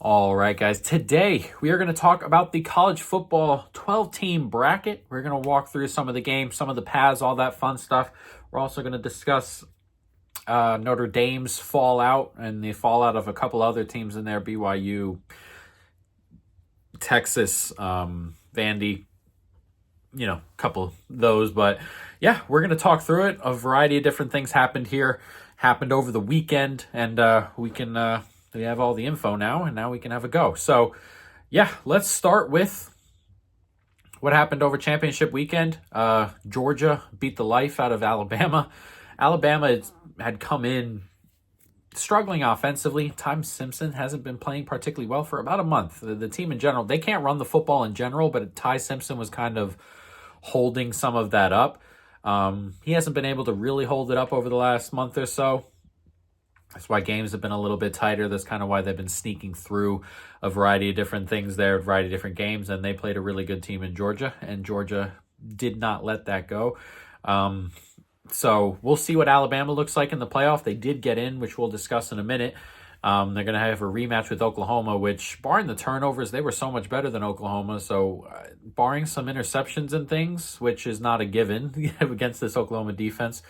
All right, guys. Today, we are going to talk about the college football 12-team bracket. We're going to walk through some of the games, some of the paths, all that fun stuff. We're also going to discuss Notre Dame's fallout and the fallout of a couple other teams in there, BYU, Texas, Vandy, a couple of those. But yeah, we're going to talk through it. A variety of different things happened over the weekend, and we have all the info now, and now we can have a go. So, yeah, let's start with what happened over championship weekend. Georgia beat the life out of Alabama. Alabama had come in struggling offensively. Ty Simpson hasn't been playing particularly well for about a month. The team in general, they can't run the football in general, but Ty Simpson was kind of holding some of that up. He hasn't been able to really hold it up over the last month or so. That's why games have been a little bit tighter. That's kind of why they've been sneaking through a variety of different things there, a variety of different games, and they played a really good team in Georgia, and Georgia did not let that go. So we'll see what Alabama looks like in the playoff. They did get in, which we'll discuss in a minute. They're going to have a rematch with Oklahoma, which, barring the turnovers, they were so much better than Oklahoma. So barring some interceptions and things, which is not a given against this Oklahoma defense,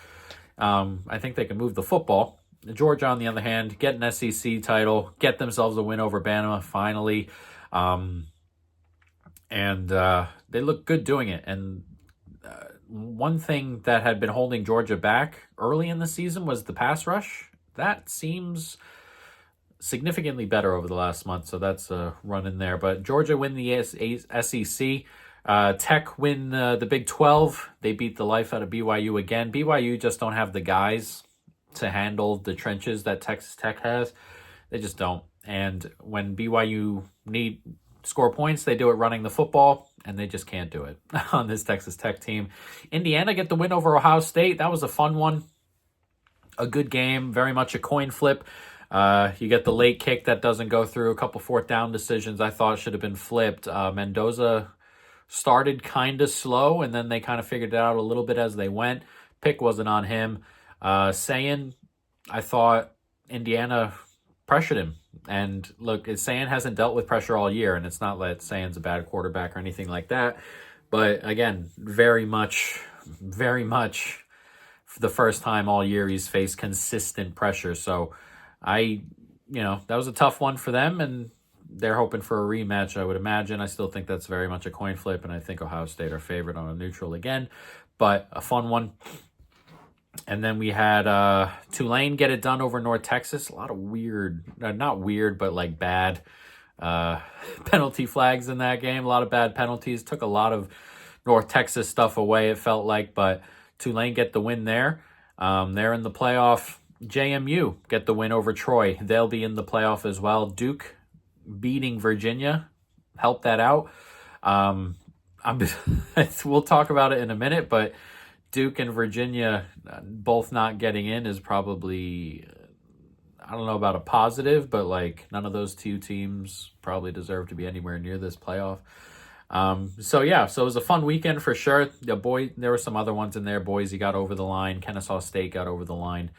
I think they can move the football. Georgia, on the other hand, get an SEC title, get themselves a win over Bama finally, and they look good doing it. And one thing that had been holding Georgia back early in the season was the pass rush. That seems significantly better over the last month, so that's a run in there. But Georgia win the SEC. Tech win the Big 12. They beat the life out of BYU again. BYU just don't have the guys to handle the trenches that Texas Tech has. They just don't. And when BYU need score points, they do it running the football, and they just can't do it on this Texas Tech team. Indiana get the win over Ohio State. That was a fun one. A good game, very much a coin flip. You get the late kick that doesn't go through. A couple fourth down decisions I thought should have been flipped. Mendoza started kind of slow, and then they kind of figured it out a little bit as they went. Pick wasn't on him. Sayin, I thought Indiana pressured him. And look, Sayin hasn't dealt with pressure all year, and it's not that Sayin's a bad quarterback or anything like that. But again, very much for the first time all year, he's faced consistent pressure. So that was a tough one for them, and they're hoping for a rematch, I would imagine. I still think that's very much a coin flip, and I think Ohio State are favored on a neutral again, but a fun one. And then we had Tulane get it done over North Texas. A lot of weird, not weird, but like bad penalty flags in that game. A lot of bad penalties. Took a lot of North Texas stuff away, it felt like. But Tulane get the win there. They're in the playoff. JMU get the win over Troy. They'll be in the playoff as well. Duke beating Virginia helped that out. We'll talk about it in a minute, but Duke and Virginia both not getting in is probably, I don't know about a positive, but like none of those two teams probably deserve to be anywhere near this playoff. So it was a fun weekend for sure. There were some other ones in there. Boise got over the line. Kennesaw State got over the line.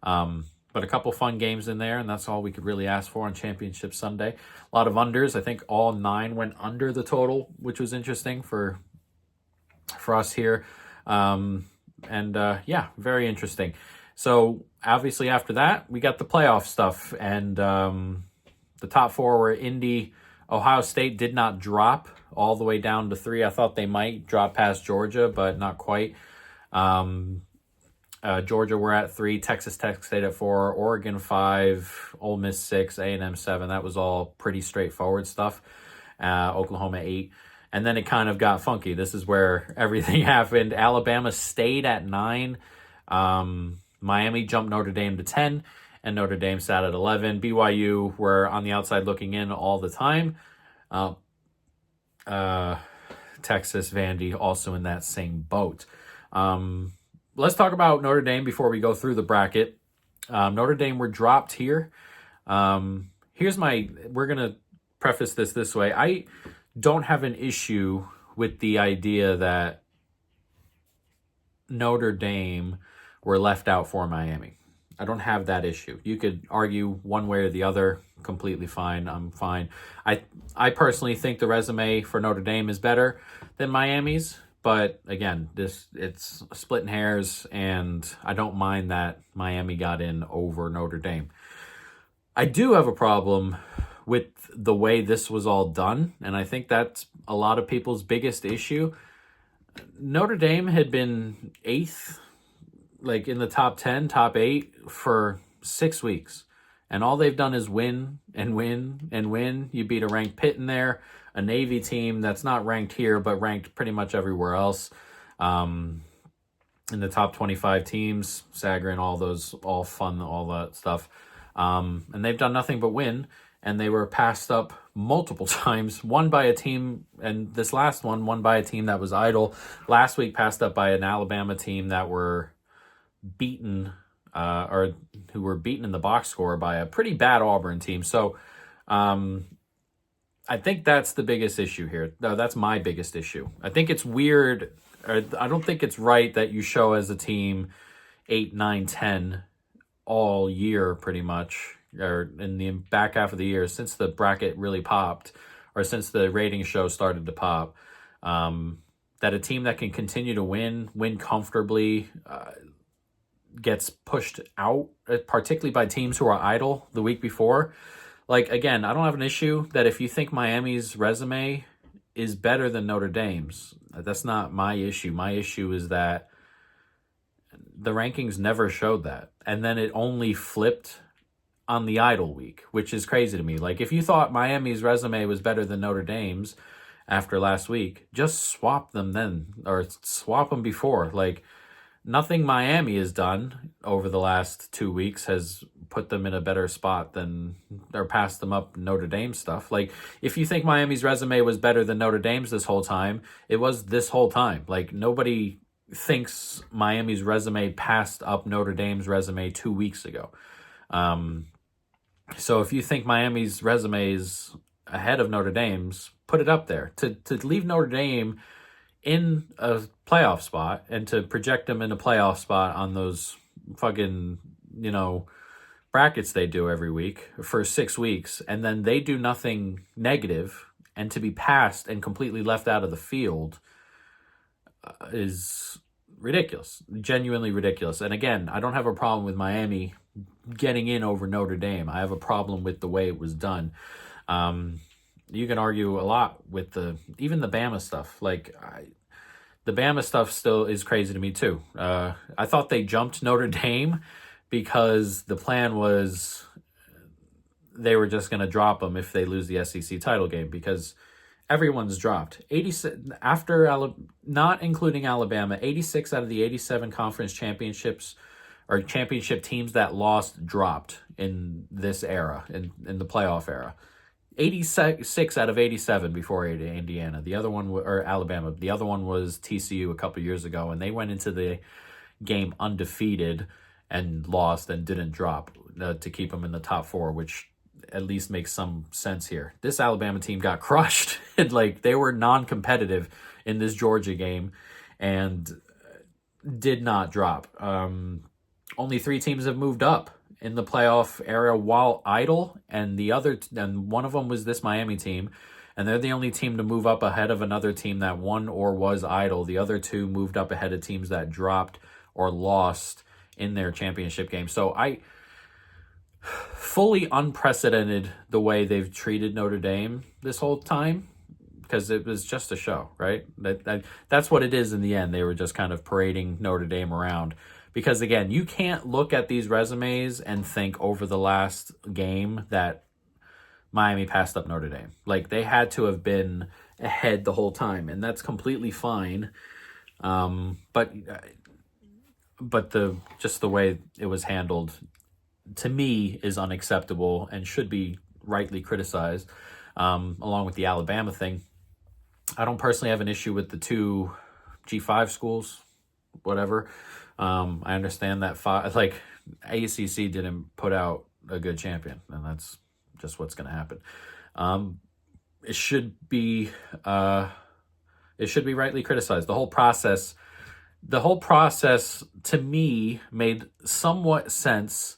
But a couple fun games in there, and that's all we could really ask for on Championship Sunday. A lot of unders. I think all 9 went under the total, which was interesting for us here. Very interesting. So obviously after that, we got the playoff stuff, and the top 4 were Indy. Ohio State did not drop all the way down to 3. I thought they might drop past Georgia, but not quite. Georgia were at 3, Texas Tech stayed at 4, Oregon 5, Ole Miss 6, A&M 7. That was all pretty straightforward stuff. Oklahoma 8. And then it kind of got funky. This is where everything happened. Alabama stayed at 9. Miami jumped Notre Dame to 10, and Notre Dame sat at 11. BYU were on the outside looking in all the time. Texas, Vandy also in that same boat. Let's talk about Notre Dame before we go through the bracket. Notre Dame were dropped here. We're going to preface this way. I don't have an issue with the idea that Notre Dame were left out for Miami. I don't have that issue. You could argue one way or the other, completely fine. I'm fine. I personally think the resume for Notre Dame is better than Miami's, but again, it's splitting hairs, and I don't mind that Miami got in over Notre Dame. I do have a problem with the way this was all done, and I think that's a lot of people's biggest issue. Notre Dame had been eighth, like in the top 10, top 8 for 6 weeks. And all they've done is win and win and win. You beat a ranked Pitt in there, a Navy team that's not ranked here, but ranked pretty much everywhere else. In the top 25 teams, Sagarin, all those, all fun, all that stuff. And they've done nothing but win. And they were passed up multiple times, one by a team, and this last one, won by a team that was idle. Last week, passed up by an Alabama team that were beaten, or who were beaten in the box score by a pretty bad Auburn team. So I think that's the biggest issue here. No, that's my biggest issue. I think it's weird, or I don't think it's right that you show as a team 8, 9, 10 all year pretty much, or in the back half of the year since the bracket really popped, or since the rating show started to pop, that a team that can continue to win comfortably, gets pushed out, particularly by teams who are idle the week before. Like, again, I don't have an issue that if you think Miami's resume is better than Notre Dame's. That's not my issue. My issue is that the rankings never showed that. And then it only flipped on the idle week, which is crazy to me. Like, if you thought Miami's resume was better than Notre Dame's after last week, just swap them then, or swap them before. Like, nothing Miami has done over the last 2 weeks has put them in a better spot than, or passed them up Notre Dame stuff. Like, if you think Miami's resume was better than Notre Dame's this whole time, it was this whole time. Like, nobody thinks Miami's resume passed up Notre Dame's resume 2 weeks ago. So if you think Miami's resume is ahead of Notre Dame's, put it up there. To leave Notre Dame in a playoff spot and to project them in a playoff spot on those fucking, brackets they do every week for 6 weeks, and then they do nothing negative, and to be passed and completely left out of the field is ridiculous, genuinely ridiculous. And again, I don't have a problem with Miami getting in over Notre Dame. I have a problem with the way it was done. You can argue a lot with even the Bama stuff. Like, the Bama stuff still is crazy to me too. I thought they jumped Notre Dame because the plan was they were just going to drop them if they lose the SEC title game, because everyone's dropped. 86 after not including Alabama, 86 out of the 87 conference championships or championship teams that lost dropped in this era, in the playoff era. 86 out of 87 before Indiana. The other one, or Alabama. The other one was TCU a couple years ago, and they went into the game undefeated and lost and didn't drop to keep them in the top 4, which at least makes some sense here. This Alabama team got crushed. Like, they were non-competitive in this Georgia game and did not drop. Only 3 teams have moved up in the playoff era while idle, and one of them was this Miami team, and they're the only team to move up ahead of another team that won or was idle. The other 2 moved up ahead of teams that dropped or lost in their championship game. So I fully unprecedented the way they've treated Notre Dame this whole time, because it was just a show, right? That's what it is in the end. They were just kind of parading Notre Dame around. Because, again, you can't look at these resumes and think over the last game that Miami passed up Notre Dame. Like, they had to have been ahead the whole time, and that's completely fine. But the way it was handled, to me, is unacceptable and should be rightly criticized, along with the Alabama thing. I don't personally have an issue with the 2 G5 schools, whatever. I understand that ACC didn't put out a good champion, and that's just what's going to happen. It should be rightly criticized. The whole process the whole process to me made somewhat sense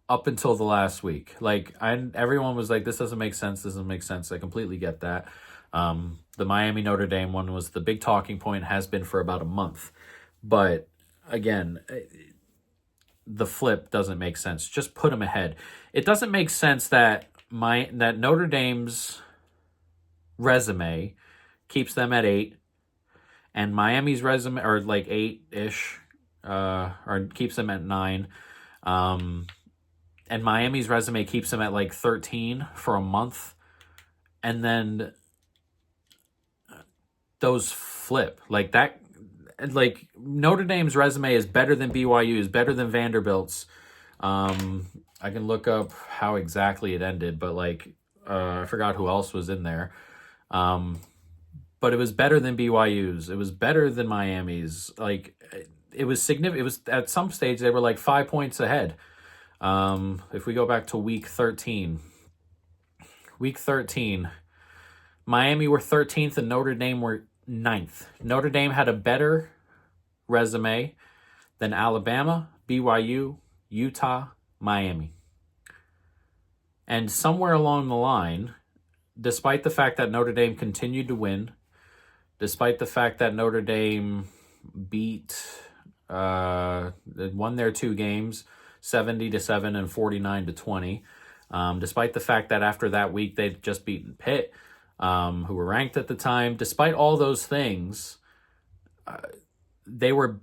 up until the last week. Like everyone was like, "This doesn't make sense. This doesn't make sense." I completely get that. The Miami Notre Dame one was the big talking point, has been for about a month, but again, the flip doesn't make sense. Just put them ahead. It doesn't make sense that Notre Dame's resume keeps them at 8, and Miami's resume, or like 8-ish, or keeps them at 9. And Miami's resume keeps them at like 13 for a month. And then those flip like that. Like Notre Dame's resume is better than BYU's, better than Vanderbilt's. I can look up how exactly it ended, but like I forgot who else was in there. But it was better than BYU's. It was better than Miami's. Like it was significant. It was at some stage they were like 5 points ahead. If we go back to week 13, Miami were 13th and Notre Dame were 9th. Notre Dame had a better resume than Alabama, BYU, Utah, Miami. And somewhere along the line, despite the fact that Notre Dame continued to win, despite the fact that Notre Dame won their 2 games, 70-7 and 49-20, despite the fact that after that week they'd just beaten Pitt, who were ranked at the time. Despite all those things, they were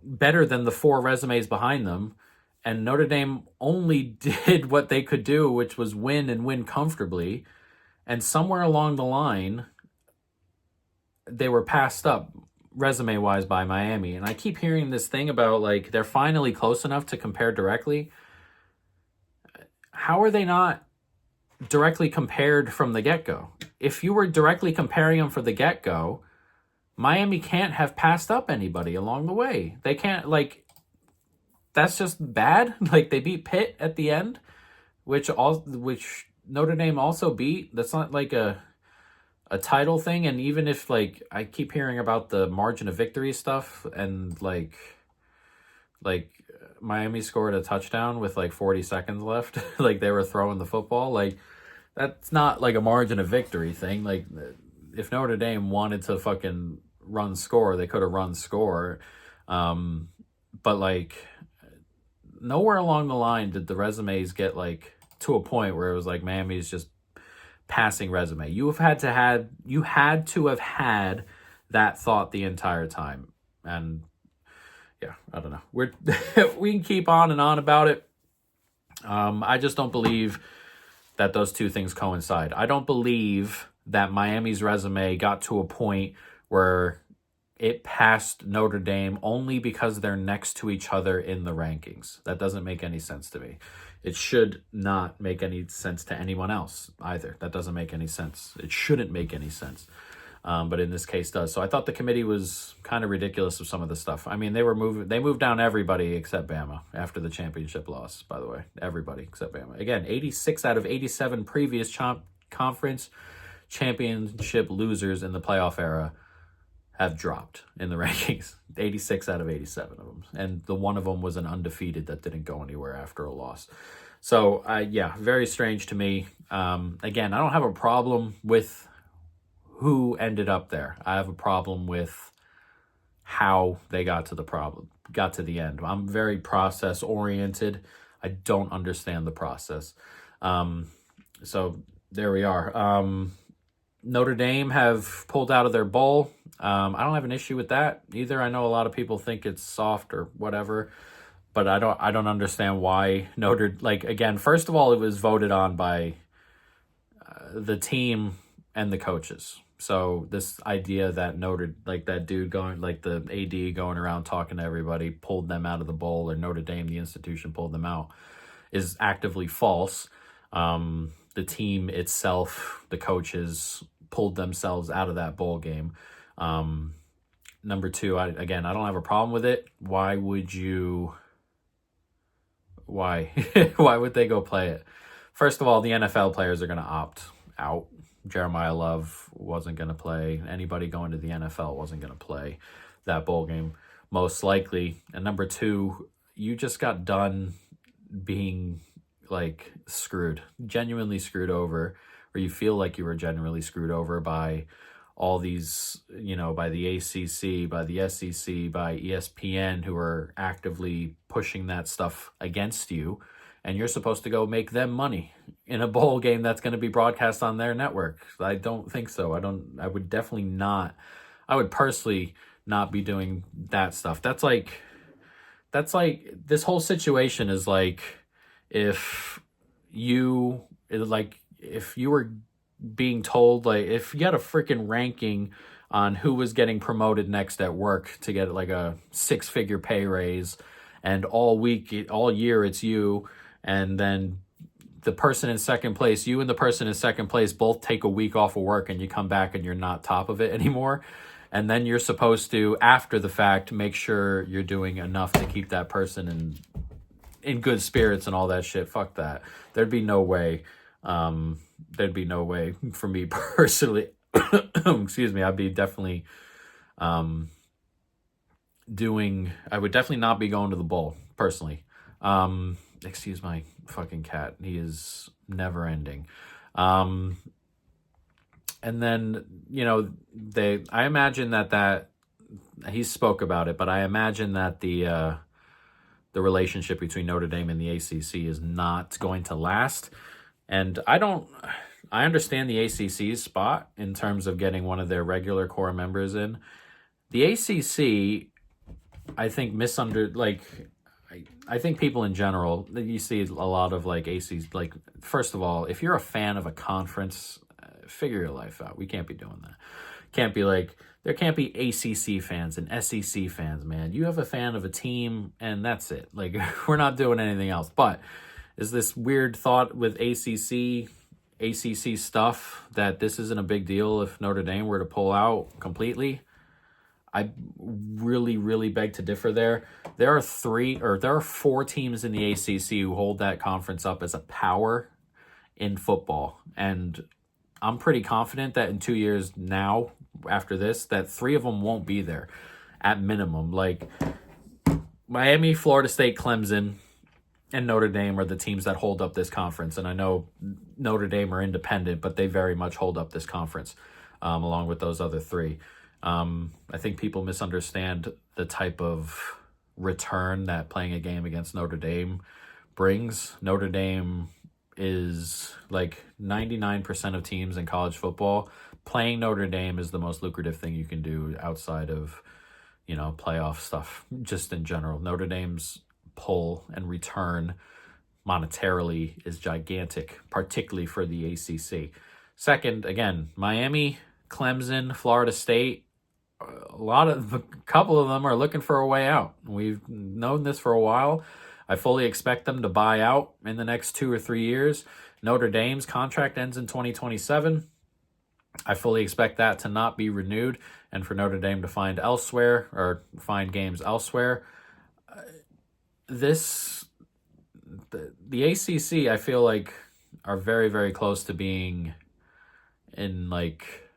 better than the 4 resumes behind them, and Notre Dame only did what they could do, which was win and win comfortably. And somewhere along the line, they were passed up resume-wise by Miami. And I keep hearing this thing about, like, they're finally close enough to compare directly. How are they not directly compared from the get-go? If you were directly comparing them from the get-go, Miami can't have passed up anybody along the way. They can't, like, that's just bad. Like, they beat Pitt at the end, which Notre Dame also beat. That's not like a title thing. And even if, like, I keep hearing about the margin of victory stuff, and like Miami scored a touchdown with like 40 seconds left, like they were throwing the football, like that's not like a margin of victory thing. Like if Notre Dame wanted to fucking run score, they could have run score. But like nowhere along the line did the resumes get like to a point where it was like Miami's just passing resume. You had to have had that thought the entire time. And yeah, I don't know. We can keep on and on about it. I just don't believe that those two things coincide. I don't believe that Miami's resume got to a point where it passed Notre Dame only because they're next to each other in the rankings. That doesn't make any sense to me. It should not make any sense to anyone else either. That doesn't make any sense. It shouldn't make any sense. But in this case does. So I thought the committee was kind of ridiculous of some of the stuff. I mean, they moved down everybody except Bama after the championship loss, by the way. Everybody except Bama. Again, 86 out of 87 previous conference championship losers in the playoff era have dropped in the rankings. 86 out of 87 of them. And the one of them was an undefeated that didn't go anywhere after a loss. So, yeah, very strange to me. Again, I don't have a problem with who ended up there. I have a problem with how they got to the end. I'm very process oriented. I don't understand the process. So there we are. Notre Dame have pulled out of their bowl. I don't have an issue with that either. I know a lot of people think it's soft or whatever, but I don't understand why again, first of all, it was voted on by the team and the coaches. So this idea that that dude going, like the AD going around talking to everybody, pulled them out of the bowl, or Notre Dame, the institution, pulled them out, is actively false. The team itself, the coaches, pulled themselves out of that bowl game. Number two, I don't have a problem with it. Why would they go play it? First of all, the NFL players are going to opt out. Jeremiah Love wasn't going to play. Anybody going to the NFL wasn't going to play that bowl game. most likely. And number two, you just got done being like screwed, genuinely screwed over, or you feel like you were genuinely screwed over by all these, by the ACC, by the SEC, by ESPN, who are actively pushing that stuff against you. And you're supposed to go make them money in a bowl game that's going to be broadcast on their network. I don't think so. I would personally not be doing that stuff. That's like this whole situation is like if you were being told, like, if you had a freaking ranking on who was getting promoted next at work to get like a 6-figure pay raise, and all year it's you, and then the person in second place, you and the person in second place both take a week off of work, and you come back and you're not top of it anymore. And then you're supposed to, after the fact, make sure you're doing enough to keep that person in good spirits and all that shit. Fuck that. There'd be no way. There'd be no way for me personally. Excuse me. I'd be definitely I would definitely not be going to the bowl personally. Excuse my fucking cat. He is never ending. And then, I imagine that he spoke about it, but I imagine that the relationship between Notre Dame and the ACC is not going to last. And I understand the ACC's spot in terms of getting one of their regular core members in. The ACC, I think I think people in general, you see a lot of like ACC, like, first of all, if you're a fan of a conference, figure your life out. We can't be doing that. There can't be ACC fans and SEC fans, man. You have a fan of a team and that's it. Like, we're not doing anything else. But is this weird thought with ACC stuff that this isn't a big deal if Notre Dame were to pull out completely? I really, really beg to differ there. There are 4 teams in the ACC who hold that conference up as a power in football. And I'm pretty confident that in 2 years now, after this, that 3 of them won't be there at minimum. Like Miami, Florida State, Clemson, and Notre Dame are the teams that hold up this conference. And I know Notre Dame are independent, but they very much hold up this conference, along with those other 3. I think people misunderstand the type of return that playing a game against Notre Dame brings. Notre Dame is like 99% of teams in college football. Playing Notre Dame is the most lucrative thing you can do outside of, playoff stuff, just in general. Notre Dame's pull and return monetarily is gigantic, particularly for the ACC. Second, again, Miami, Clemson, Florida State, a couple of them are looking for a way out. We've known this for a while. I fully expect them to buy out in the next 2 or 3 years. Notre Dame's contract ends in 2027. I fully expect that to not be renewed and for Notre Dame to find games elsewhere. The ACC, I feel like, are very, very close to being in like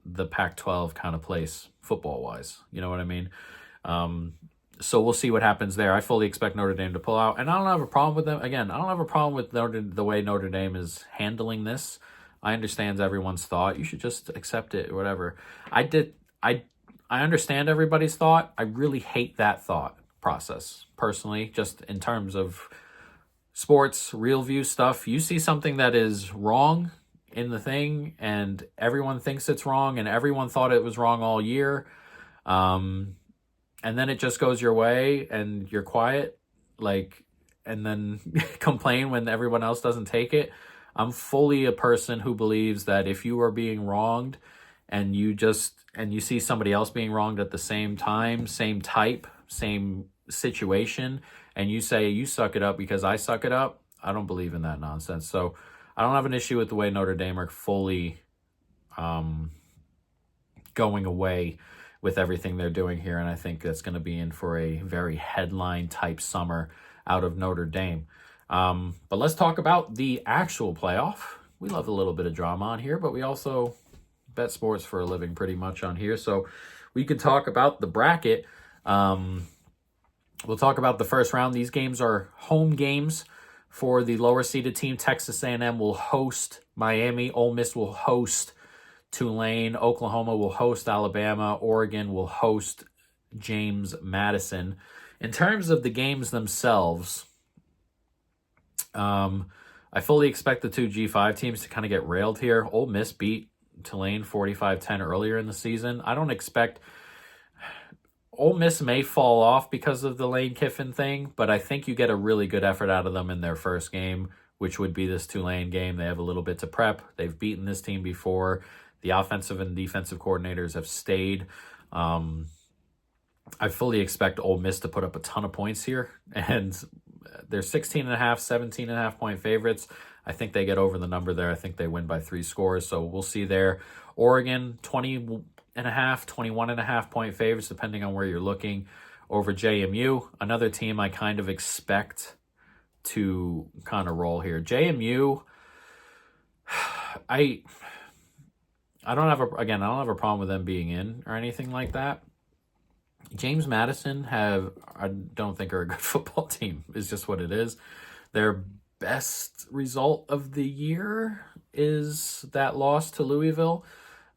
the Pac-12 kind of place football-wise. You know what I mean? So we'll see what happens there. I fully expect Notre Dame to pull out, and I don't have a problem with them. Again, I don't have a problem with the way Notre Dame is handling this. I understand everyone's thought. You should just accept it or whatever. I understand everybody's thought. I really hate that thought process, personally, just in terms of sports, real view stuff. You see something that is wrong in the thing, and everyone thinks it's wrong, and everyone thought it was wrong all year. And then it just goes your way and you're quiet, and then complain when everyone else doesn't take it. I'm fully a person who believes that if you are being wronged and you see somebody else being wronged at the same time, same type, same situation, and you say you suck it up because I suck it up, I don't believe in that nonsense. So I don't have an issue with the way Notre Dame are fully going away with everything they're doing here, and I think that's going to be in for a very headline-type summer out of Notre Dame. But let's talk about the actual playoff. We love a little bit of drama on here, but we also bet sports for a living pretty much on here, so we could talk about the bracket. We'll talk about the first round. These games are home games for the lower seeded team. Texas A&M will host Miami. Ole Miss will host Tulane. Oklahoma will host Alabama. Oregon will host James Madison. In terms of the games themselves, I fully expect the two G5 teams to kind of get railed here. Ole Miss beat Tulane 45-10 earlier in the season. I don't expect... Ole Miss may fall off because of the Lane Kiffin thing, but I think you get a really good effort out of them in their first game, which would be this Tulane game. They have a little bit to prep. They've beaten this team before. The offensive and defensive coordinators have stayed. I fully expect Ole Miss to put up a ton of points here, and they're 16.5, 17.5 point favorites. I think they get over the number there. I think they win by 3 scores, so we'll see there. Oregon, 20.5, 21.5 point favorites, depending on where you're looking, over JMU. Another team I kind of expect to kind of roll here. JMU, I don't have a problem with them being in or anything like that. James Madison I don't think are a good football team. It's just what it is. Their best result of the year is that loss to Louisville.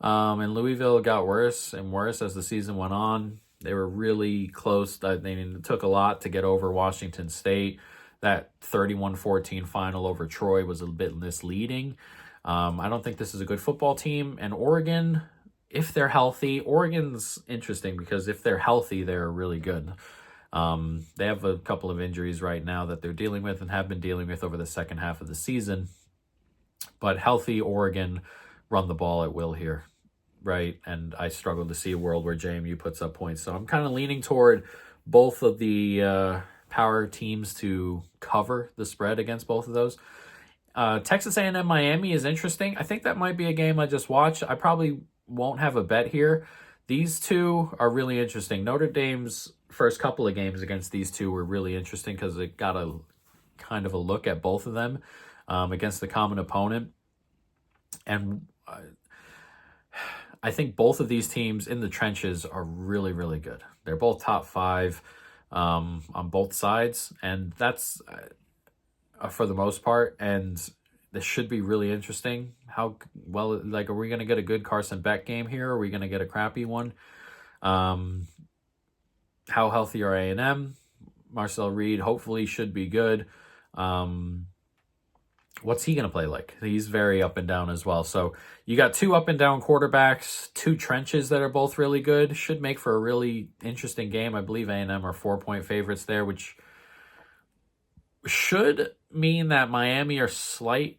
And Louisville got worse and worse as the season went on. They were really close. It took a lot to get over Washington State. That 31-14 final over Troy was a bit misleading. I don't think this is a good football team. And Oregon, if they're healthy, Oregon's interesting because if they're healthy, they're really good. They have a couple of injuries right now that they're dealing with and have been dealing with over the second half of the season. But healthy Oregon run the ball at will here, right? And I struggle to see a world where JMU puts up points. So I'm kind of leaning toward both of the power teams to cover the spread against both of those. Texas A&M Miami is interesting. I think that might be a game I just watch. I probably won't have a bet here. These two are really interesting. Notre Dame's first couple of games against these two were really interesting because it got a kind of a look at both of them against the common opponent. And I think both of these teams in the trenches are really, really good. They're both top 5 on both sides, and that's for the most part. And this should be really interesting. How well, are we going to get a good Carson Beck game here? Are we going to get a crappy one? How healthy are A&M? Marcel Reed hopefully should be good. What's he going to play like? He's very up and down as well. So you got 2 up and down quarterbacks, 2 trenches that are both really good. Should make for a really interesting game. I believe A&M are 4-point favorites there, which should mean that Miami are slight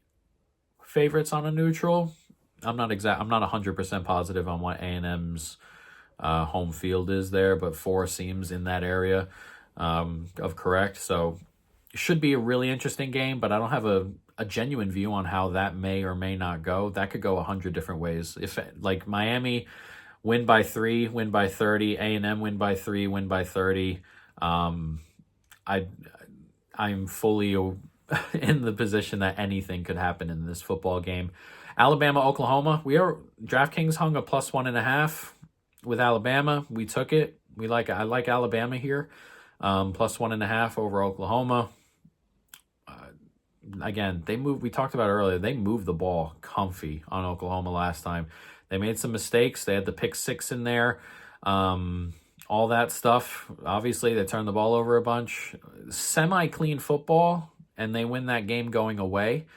favorites on a neutral. I'm not 100% positive on what A&M's home field is there, but 4 seems in that area of correct. So it should be a really interesting game, but I don't have a genuine view on how that may or may not go. That could go 100 different ways. If Miami win by 3, win by 30, A&M win by 3, win by 30, I'm fully in the position that anything could happen in this football game. Alabama, Oklahoma. DraftKings hung a +1.5 with Alabama. We took it. I like Alabama here. +1.5 over Oklahoma. Again, we talked about it earlier, they moved the ball comfy on Oklahoma last time. They made some mistakes. They had the pick 6 in there. All that stuff. Obviously, they turned the ball over a bunch. Semi-clean football, and they win that game going away.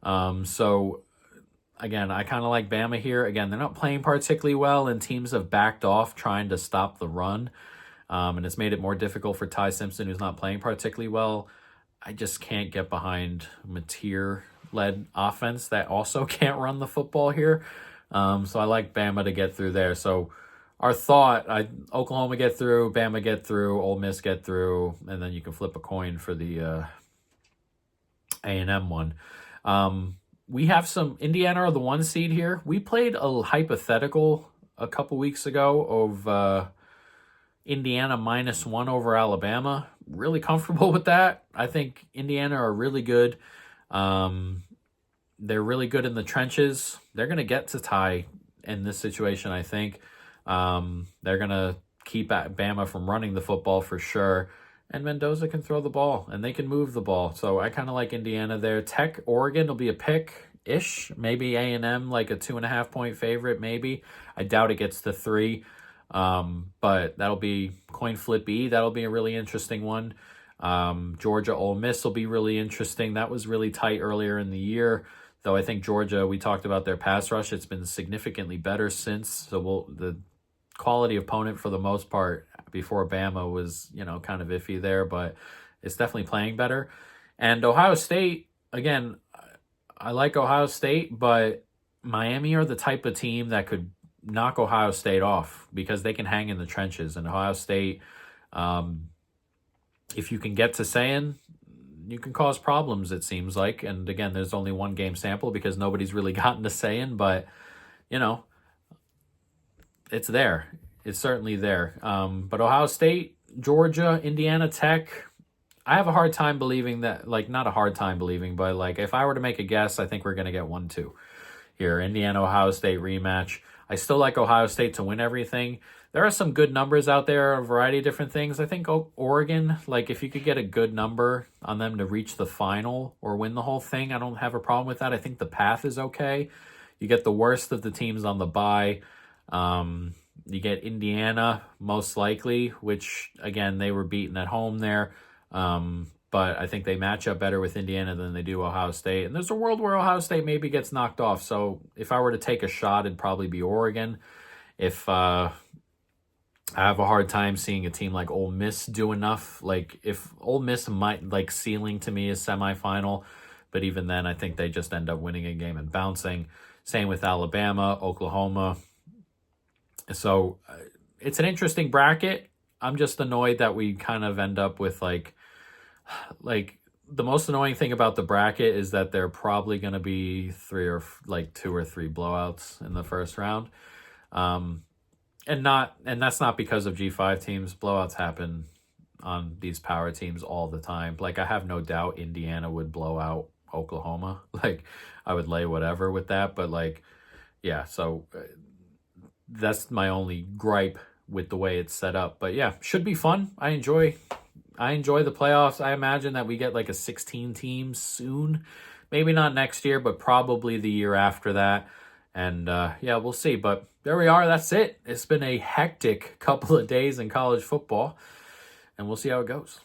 So, again, I kind of like Bama here. Again, they're not playing particularly well, and teams have backed off trying to stop the run. And it's made it more difficult for Ty Simpson, who's not playing particularly well. I just can't get behind Mateer-led offense that also can't run the football here. So I like Bama to get through there. So our thought, Oklahoma get through, Bama get through, Ole Miss get through, and then you can flip a coin for the A&M one. We have some Indiana are the 1 seed here. We played a hypothetical a couple weeks ago of Indiana -1 over Alabama. Really comfortable with that. I think Indiana are really good. They're really good in the trenches. They're going to get to tie in this situation, I think. They're going to keep Bama from running the football for sure. And Mendoza can throw the ball, and they can move the ball. So I kind of like Indiana there. Tech, Oregon will be a pick-ish. Maybe A&M, like a 2.5-point favorite, maybe. I doubt it gets to 3. But that'll be coin flip-y. That'll be a really interesting one. Georgia, Ole Miss will be really interesting. That was really tight earlier in the year. Though I think Georgia, we talked about their pass rush. It's been significantly better since. So the quality opponent for the most part before Bama was, kind of iffy there, but it's definitely playing better. And Ohio State, again, I like Ohio State, but Miami are the type of team that could knock Ohio State off because they can hang in the trenches. And Ohio State, if you can get to saying, you can cause problems, it seems like. And again, there's only one game sample because nobody's really gotten to saying, but, it's there. It's certainly there. But Ohio State, Georgia, Indiana Tech, I have a hard time believing that, not a hard time believing, but if I were to make a guess, I think we're going to get 1-2 here. Indiana, Ohio State rematch. I still like Ohio State to win everything. There are some good numbers out there, a variety of different things. I think Oregon, if you could get a good number on them to reach the final or win the whole thing, I don't have a problem with that. I think the path is okay. You get the worst of the teams on the bye. You get Indiana, most likely, which, again, they were beaten at home there. But I think they match up better with Indiana than they do Ohio State. And there's a world where Ohio State maybe gets knocked off. So if I were to take a shot, it'd probably be Oregon. If I have a hard time seeing a team like Ole Miss do enough. If Ole Miss might, ceiling to me is semifinal. But even then, I think they just end up winning a game and bouncing. Same with Alabama, Oklahoma. So it's an interesting bracket. I'm just annoyed that we kind of end up with the most annoying thing about the bracket is that there are probably going to be 2 or 3 blowouts in the first round. And that's not because of G5 teams. Blowouts happen on these power teams all the time. I have no doubt Indiana would blow out Oklahoma. I would lay whatever with that, but yeah, so that's my only gripe with the way it's set up. But yeah, should be fun. I enjoy the playoffs. I imagine that we get a 16 teams soon. Maybe not next year, but probably the year after that. And yeah, we'll see. But there we are. That's it. It's been a hectic couple of days in college football, and we'll see how it goes.